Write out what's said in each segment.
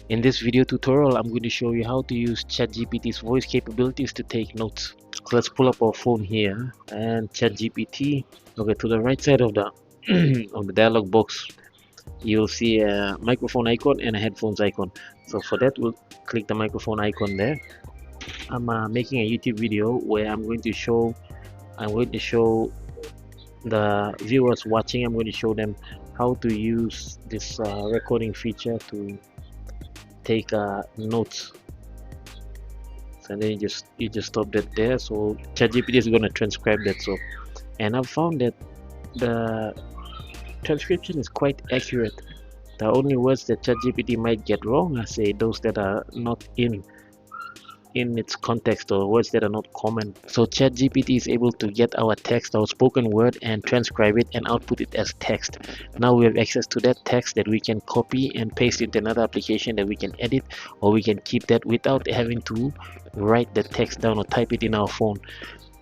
In this video tutorial, I'm going to show you how to use ChatGPT's voice capabilities to take notes. So let's pull up our phone here and ChatGPT. Okay, to the right side of the of the dialog box, you'll see a microphone icon and a headphones icon. So for that, we'll click the microphone icon there. I'm making a YouTube video where I'm going to show the viewers watching. I'm going to show them how to use this recording feature to take notes. So then you just stop that there. So ChatGPT is going to transcribe that. So, and I've found that the transcription is quite accurate. The only words that ChatGPT might get wrong are, say, those that are not in its context, or words that are not common. So ChatGPT is able to get our text, our spoken word, and transcribe it and output it as text. Now we have access to that text that we can copy and paste into another application that we can edit, or we can keep that without having to write the text down or type it in our phone.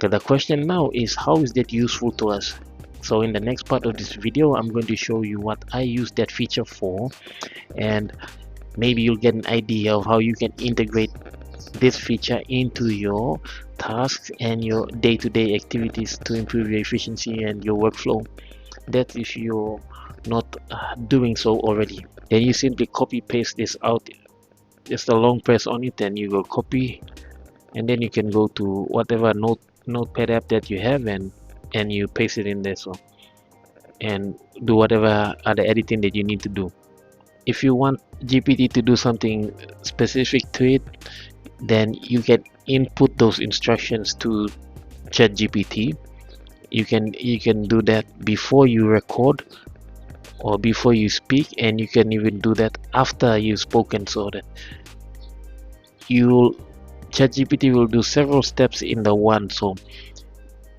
So the question now is, how is that useful to us? So in the next part of this video, I'm going to show you what I use that feature for, and maybe you'll get an idea of how you can integrate this feature into your tasks and your day-to-day activities to improve your efficiency and your workflow. That if you're not doing so already, then you simply copy paste this out, just a long press on it, and you go copy, and then you can go to whatever notepad app that you have, and you paste it in there, so and do whatever other editing that you need to do. If you want GPT to do something specific to it, then you can input those instructions to ChatGPT. You can do that before you record or before you speak, and you can even do that after you've spoken, so that ChatGPT will do several steps in the one. So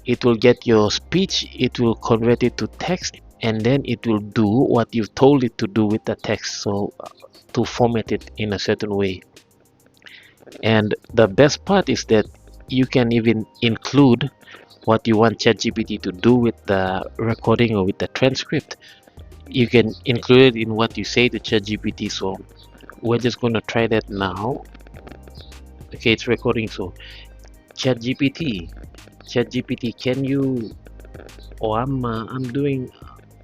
it will get your speech, it will convert it to text, and then it will do what you've told it to do with the text, so to format it in a certain way. And the best part is that you can even include what you want ChatGPT to do with the recording or with the transcript. You can include it in what you say to ChatGPT. So we're just going to try that now. Okay, it's recording. So ChatGPT, can you, or I'm doing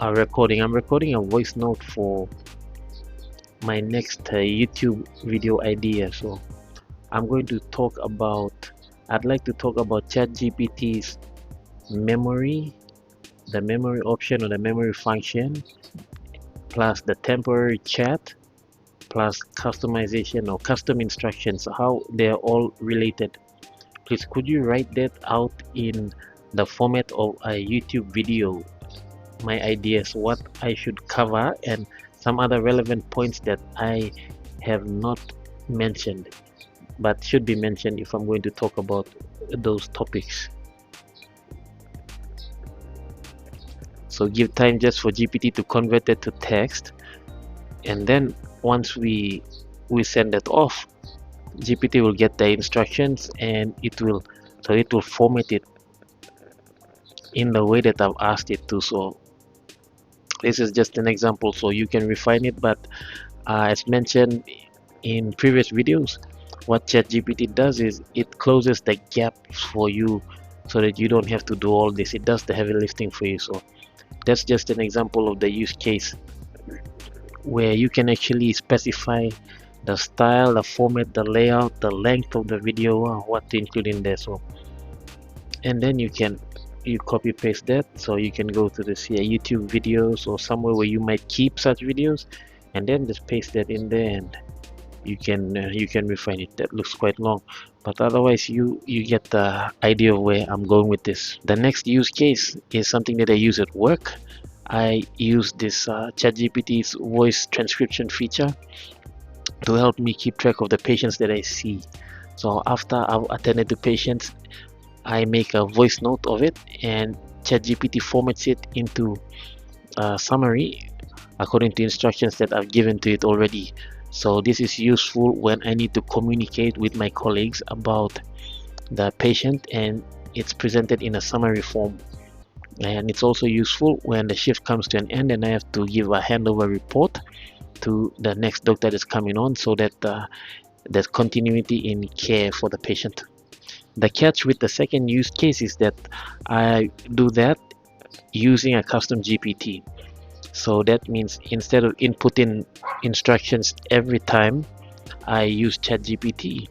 a recording. I'm recording a voice note for my next YouTube video idea. So I'm going to talk about, I'd like to talk about ChatGPT's memory, the memory option or the memory function, plus the temporary chat, plus customization or custom instructions, how they're all related. Please, could you write that out in the format of a YouTube video? My ideas, what I should cover, and some other relevant points that I have not mentioned, but should be mentioned if I'm going to talk about those topics. So give time just for GPT to convert it to text, and then once we send that off, GPT will get the instructions, and it will format it in the way that I've asked it to. So this is just an example, so you can refine it, but as mentioned in previous videos, what ChatGPT does is it closes the gaps for you so that you don't have to do all this. It does the heavy lifting for you. So that's just an example of the use case where you can actually specify the style, the format, the layout, the length of the video, what to include in there. So, and then you copy paste that, so you can go to this here YouTube videos or somewhere where you might keep such videos, and then just paste that in there, and you can refine it. That looks quite long, but otherwise you get the idea of where I'm going with this. The next use case is something that I use at work. I use this ChatGPT's voice transcription feature to help me keep track of the patients that I see. So after I've attended to patients, I make a voice note of it, and ChatGPT formats it into a summary according to instructions that I've given to it already. So this is useful when I need to communicate with my colleagues about the patient, and it's presented in a summary form. And it's also useful when the shift comes to an end and I have to give a handover report to the next doctor that's coming on, so that there's continuity in care for the patient. The catch with the second use case is that I do that using a custom GPT. So that means instead of inputting instructions every time I use ChatGPT,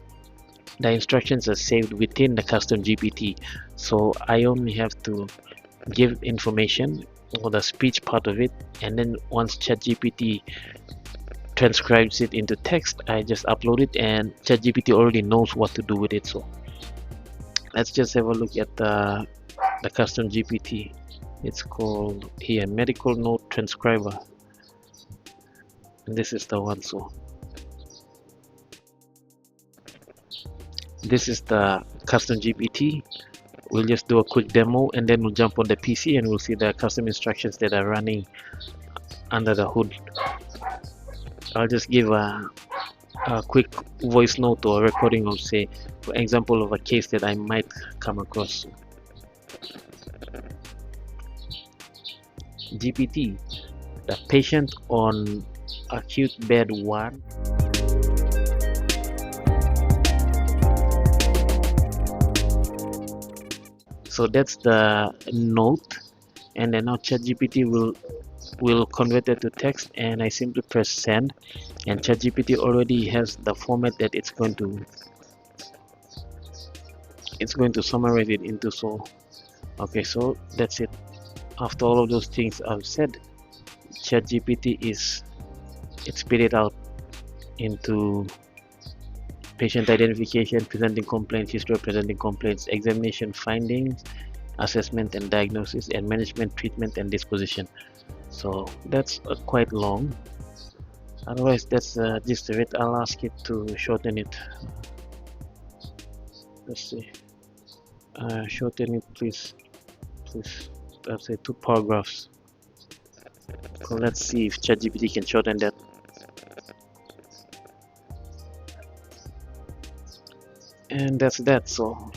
the instructions are saved within the custom GPT. So I only have to give information or the speech part of it, and then once ChatGPT transcribes it into text, I just upload it and ChatGPT already knows what to do with it. So let's just have a look at the custom GPT. It's called here medical note transcriber, and this is the one. So this is the custom GPT. We'll just do a quick demo and then we'll jump on the PC and we'll see the custom instructions that are running under the hood. I'll just give a quick voice note or a recording of, say, for example, of a case that I might come across. GPT, the patient on acute bed 1. So that's the note, and then now ChatGPT will convert it to text, and I simply press send, and ChatGPT already has the format that it's going to summarize it into. So okay, so that's it. After all of those things I've said, ChatGPT it spit it out into patient identification, presenting complaints, history of presenting complaints, examination findings, assessment and diagnosis, and management, treatment and disposition. So that's quite long. Otherwise, that's the gist of it. I'll ask it to shorten it. Let's see. Shorten it, please. I'll say 2 paragraphs. So let's see if ChatGPT can shorten that. And that's that. So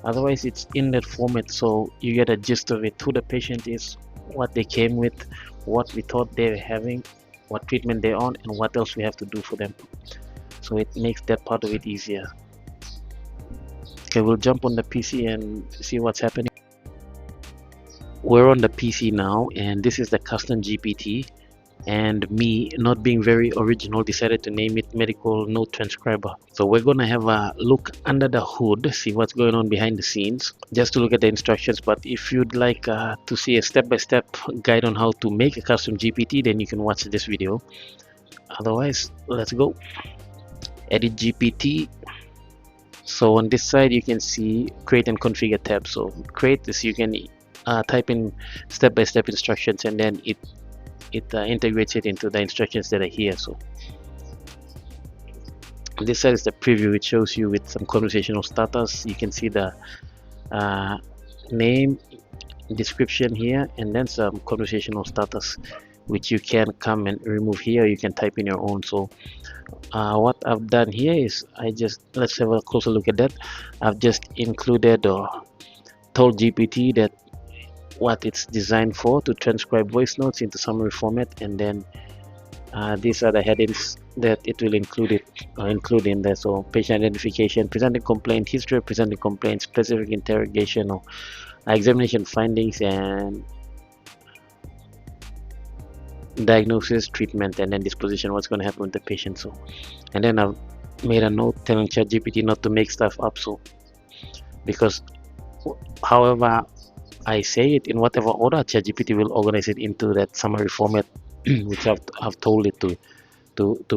otherwise it's in that format, so you get a gist of it, who the patient is, what they came with, what we thought they were having, what treatment they're on, and what else we have to do for them. So it makes that part of it easier. Okay, we'll jump on the PC and see what's happening. We're on the PC now, and this is the custom GPT, and me, not being very original, decided to name it medical note transcriber. So we're gonna have a look under the hood, see what's going on behind the scenes, just to look at the instructions. But if you'd like to see a step-by-step guide on how to make a custom GPT, then you can watch this video. Otherwise, let's go. Edit GPT. So on this side you can see create and configure tab. So create this, you can type in step-by-step instructions, and then it integrates it into the instructions that are here. So this side is the preview. It shows you with some conversational starters. You can see the name, description here, and then some conversational starters, which you can come and remove here. You can type in your own. So what I've done here is let's have a closer look at that. I've just included or told GPT that what it's designed for, to transcribe voice notes into summary format, and then these are the headings that it will include in there. So patient identification, presenting complaint, history of presenting complaints, specific interrogation or examination findings, and diagnosis, treatment, and then disposition, what's going to happen with the patient. So, and then I've made a note telling ChatGPT not to make stuff up, so because however I say it, in whatever order, ChatGPT will organize it into that summary format which I've told it to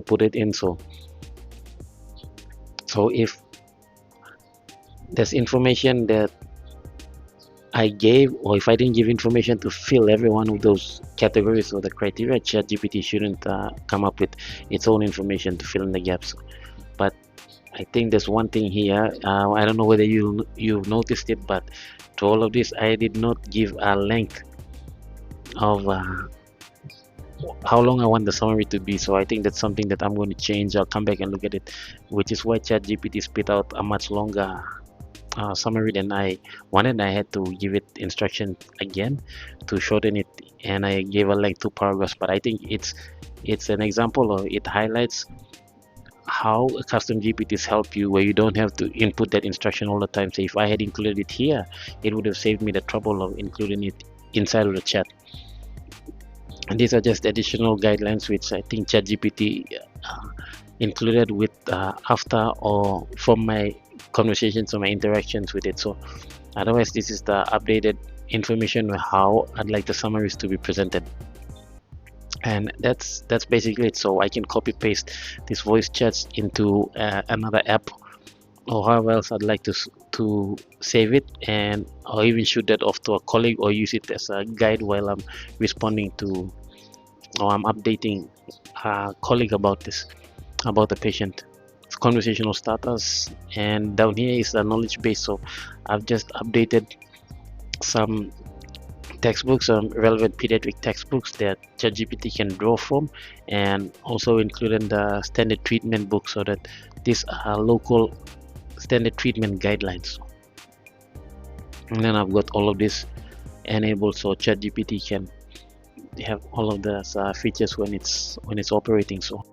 put it in. So if there's information that I gave, or if I didn't give information to fill every one of those categories or the criteria, ChatGPT shouldn't come up with its own information to fill in the gaps. But I think there's one thing here, I don't know whether you've noticed it, but to all of this I did not give a length of how long I want the summary to be. So I think that's something that I'm going to change. I'll come back and look at it, which is why ChatGPT spit out a much longer summary, then I had to give it instruction again to shorten it, and I gave a like 2 paragraphs. But I think it's an example, or it highlights how custom GPTs help you, where you don't have to input that instruction all the time. So if I had included it here, it would have saved me the trouble of including it inside of the chat. And these are just additional guidelines which I think ChatGPT included with after or from my conversations or my interactions with it. So otherwise, this is the updated information on how I'd like the summaries to be presented. And that's basically it. So I can copy paste this voice chats into another app, or however else I'd like to save it, and or even shoot that off to a colleague, or use it as a guide while I'm responding to, or I'm updating a colleague about the patient. It's conversational starters, and down here is the knowledge base. So I've just updated some textbooks, relevant pediatric textbooks that ChatGPT can draw from, and also including the standard treatment book, so that these are local standard treatment guidelines. And then I've got all of this enabled, so ChatGPT can have all of the features when it's operating. So